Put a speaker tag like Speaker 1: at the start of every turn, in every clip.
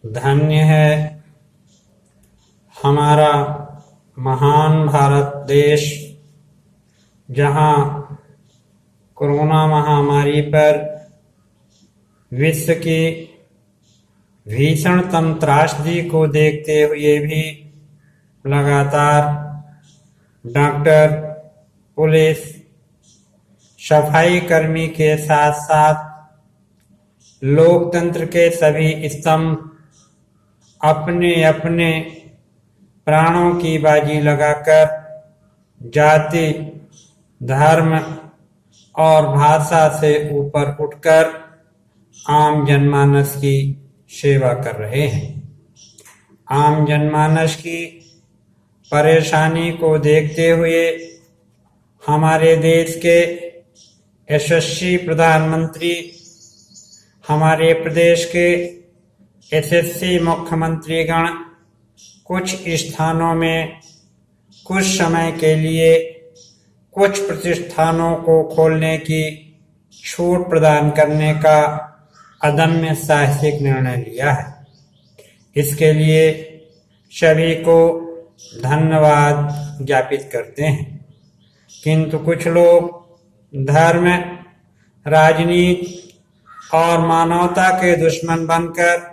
Speaker 1: धन्य है हमारा महान भारत देश, जहां कोरोना महामारी पर विश्व की भीषणतम त्रासदी को देखते हुए भी लगातार डॉक्टर, पुलिस, सफाई कर्मी के साथ साथ लोकतंत्र के सभी स्तंभ अपने अपने प्राणों की बाजी लगाकर जाति, धर्म और भाषा से ऊपर उठकर आम जनमानस की सेवा कर रहे हैं। आम जनमानस की परेशानी को देखते हुए हमारे देश के यशस्वी प्रधानमंत्री, हमारे प्रदेश के यशस्वी मुख्यमंत्रीगण कुछ स्थानों में कुछ समय के लिए कुछ प्रतिष्ठानों को खोलने की छूट प्रदान करने का अदम्य साहसिक निर्णय लिया है। इसके लिए सभी को धन्यवाद ज्ञापित करते हैं। किंतु कुछ लोग धर्म, राजनीति और मानवता के दुश्मन बनकर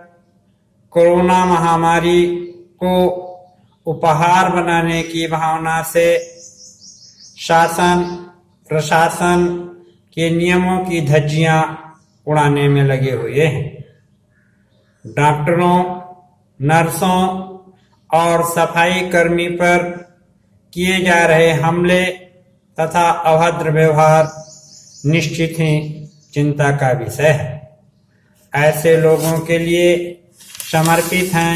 Speaker 1: कोरोना महामारी को उपहार बनाने की भावना से शासन प्रशासन के नियमों की धज्जियां उड़ाने में लगे हुए हैं। डॉक्टरों, नर्सों और सफाई कर्मी पर किए जा रहे हमले तथा अभद्र व्यवहार निश्चित ही चिंता का विषय है। ऐसे लोगों के लिए समर्पित हैं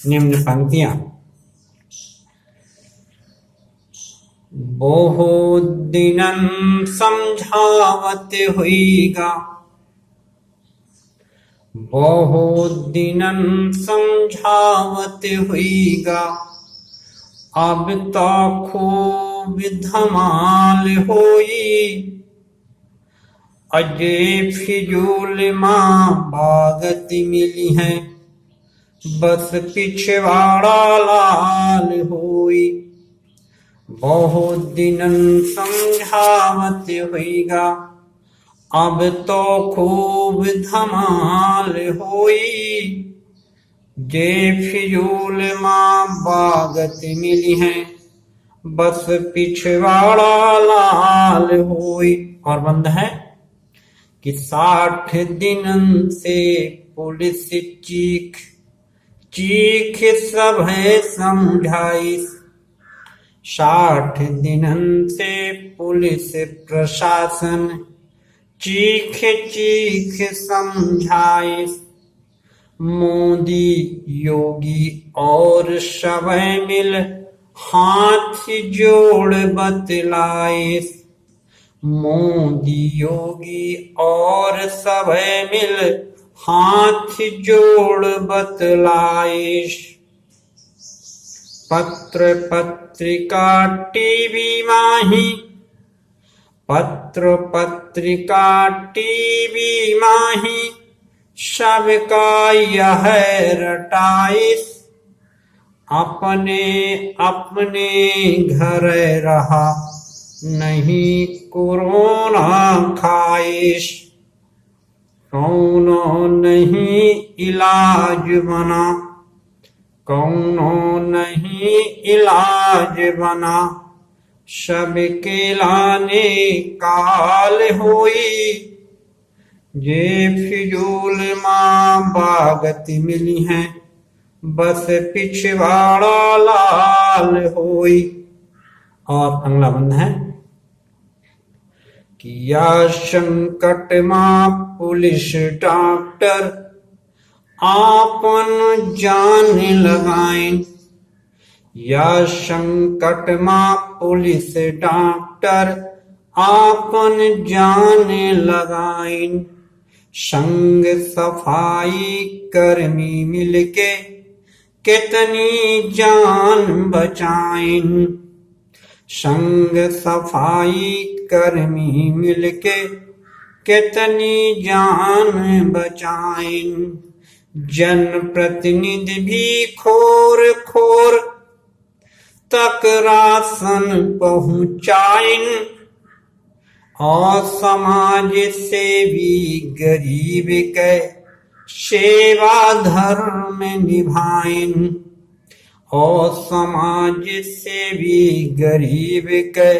Speaker 1: निम्न पंक्तियां। बहुत दिनन समझावत हुईगा, बहुत दिनन समझावत हुईगा, अब तो खूब धमाल होई, अजे फिजूल माँ बागत मिली है, बस पिछवाड़ा लाल होई। बहुत दिनन समझावत हुईगा, अब तो खूब धमाल होई, जे फिजूल माँ बागत मिली है, बस पिछवाड़ा लाल होई। और बंद है कि 60 दिनन से पुलिस चीख चीख सब है समझाई, 60 दिनन से पुलिस प्रशासन चीख चीख समझाई, मोदी योगी और सब मिल हाथ जोड़ बतलाए, मोदी योगी और सब मिल हाथ जोड़ बतलाए। पत्र पत्रिका टीवी माही, पत्र पत्रिका टीवी माही, सबका यह रटाइस, अपने अपने घर रहा नहीं कोरोना खाइश, कौनो नहीं इलाज बना, कौनो नहीं इलाज बना, सबके लाने काल होई, जे फिजूल माँ बागत मिली है, बस पिछवाड़ा लाल होई। और अगला बंद है कि या संकट माँ पुलिस डॉक्टर आपन जान लगाएं, या संकट माँ पुलिस डॉक्टर आपन जान लगाएं, संग सफाई कर्मी मिलके कितनी जान बचाएं, संग सफाई कर्मी मिलके कितनी जान बचाएं, जन प्रतिनिधि भी खोर खोर तक राशन पहुँचाइन और समाज सेवी गरीब के सेवा धर्म निभाइन और समाज सेवी गरीब के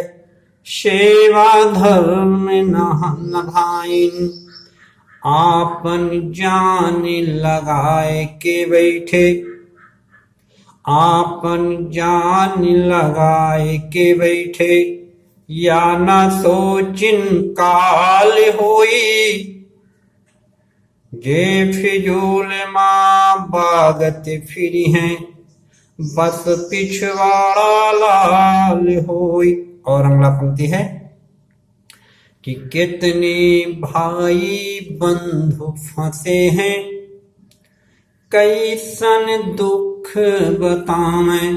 Speaker 1: सेवा धर्म निभाइन आपन जान लगाए के बैठे आपन जान लगाए के बैठे या न सोचिन काल होई जे फिजूल माँ बागत फिरी हैं बस पिछवाड़ा लाल होई। और अगला पंक्ति है कि कितने भाई बंधु फंसे हैं कैसन दुख बताएं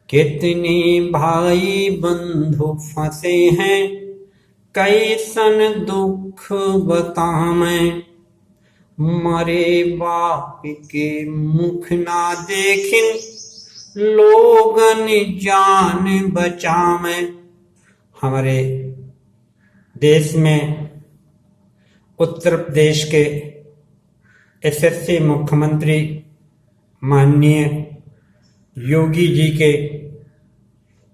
Speaker 1: कितने भाई बंधु फंसे हैं कैसन दुख बताएं मरे बाप के मुख ना देखिन लोगन जान बचावें। हमारे देश में उत्तर प्रदेश के यशस्वी मुख्यमंत्री माननीय योगी जी के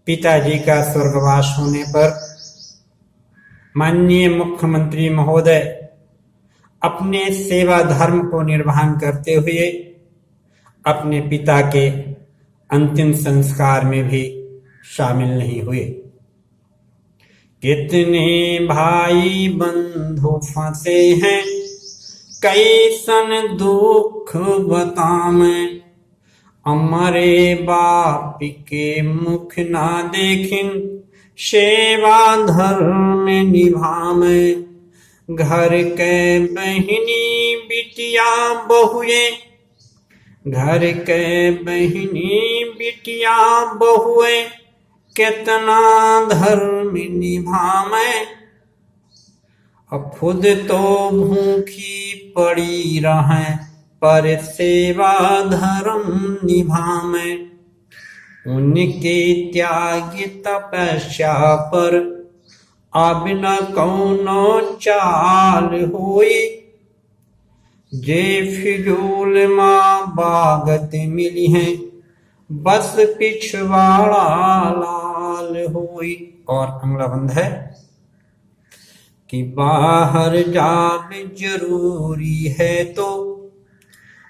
Speaker 1: पिताजी का स्वर्गवास होने पर माननीय मुख्यमंत्री महोदय अपने सेवा धर्म को निर्वहन करते हुए अपने पिता के अंतिम संस्कार में भी शामिल नहीं हुए। कितने भाई बंधु फंसे हैं कैसन दुख बतावें हमारे बाप के मुख ना देखिन सेवा धर्म निभावें घर के बहिनी बिटिया बहुए घर के बहिनी बिटिया बहुए कितना धर्म निभावें और खुद तो भूखी पड़ी रहें पर सेवा धर्म निभावें उनके त्याग तपस्या पर अब न कौनो चाल होई जे फिजूल माँ बागत मिली है बस पिछवाड़ा लाल होई। और अगला बंद है कि बाहर जाब जरूरी है तो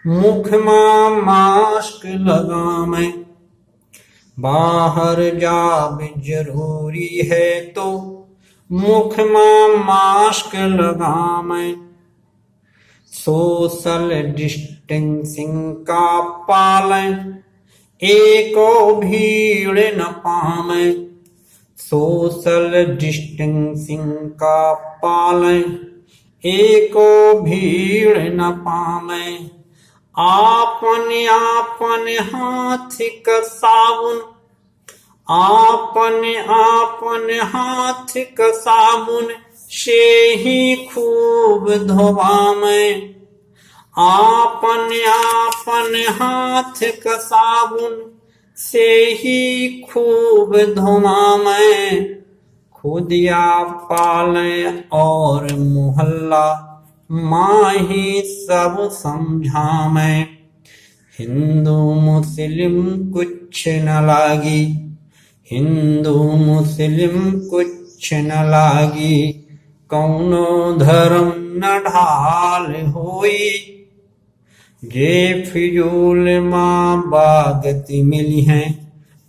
Speaker 1: मुख माँ मास्क लगावें बाहर जाब जरूरी है तो मुख माँ मास्क लगावें सोशल डिस्टेंसिंग का पालन एको भीड़ न पावें सोशल डिस्टेंसिंग का पालन एको भीड़ न पावें आपन आपन हाथ का साबुन आपन आपन हाथ का साबुन से ही खूब धोवावें आपन आपन हाथ का साबुन से ही खूब धोवावें खुदिया पालें और मोहल्ला माही सब समझावें हिंदू मुस्लिम कुछ न लागी हिंदू मुस्लिम कुछ न लागी कौनो धर्म न ढाल होई जे फिजूल माँ बागती मिली हैं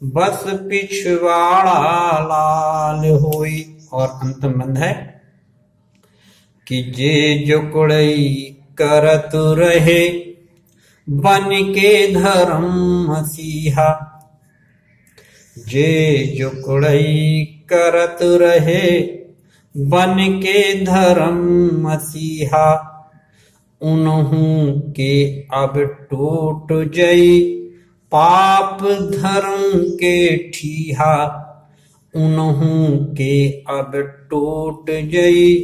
Speaker 1: बस पिछवाड़ा लाल होई। और अंतिम बंद है कि जे जुकड़ई करत रहे बन के धर्म मसीहा जे जुकड़ई करत रहे बन के धर्म मसीहा उन्हों के अब टूट जई पाप धर्म के ठीहा उन्हों के अब टूट जई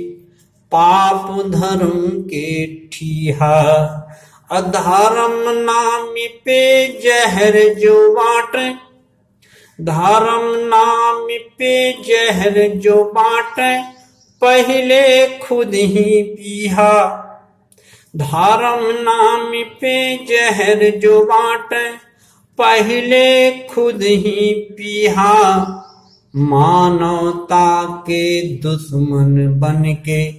Speaker 1: पाप धर्म के ठीहा अधर्म नाम पे जहर जो बाटे, धर्म नाम पे जहर जो बाटे, पहले खुद ही पीहा। धर्म नाम पे जहर जो बाटे, पहले खुद ही पीहा। मानवता के दुश्मन बन के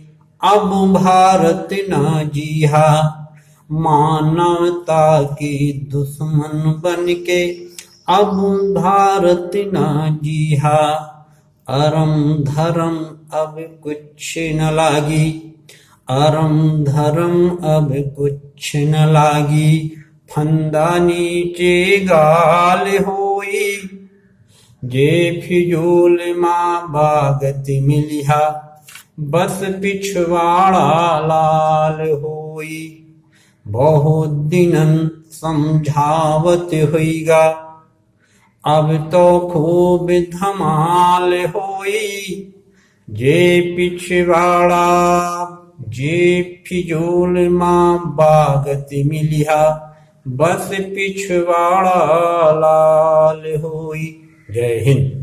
Speaker 1: अब भारत न जीहा। मानवता के दुश्मन बन के अब भारत न जीहा। अरम धर्म अब कुछ न लागी, अरम धर्म अब कुछ न लागी। फंदा नीचे गाल होई, जे फिजूल माँ बागत मिलिहा। बस पिछवाड़ा लाल होई, बहुत दिनन समझावत होईगा। अब तो खूब धमाल होई, जे पिछवाड़ा जे फिजूल माँ बागत मिलिहा। बस पिछवाड़ा लाल होई। जय हिंद।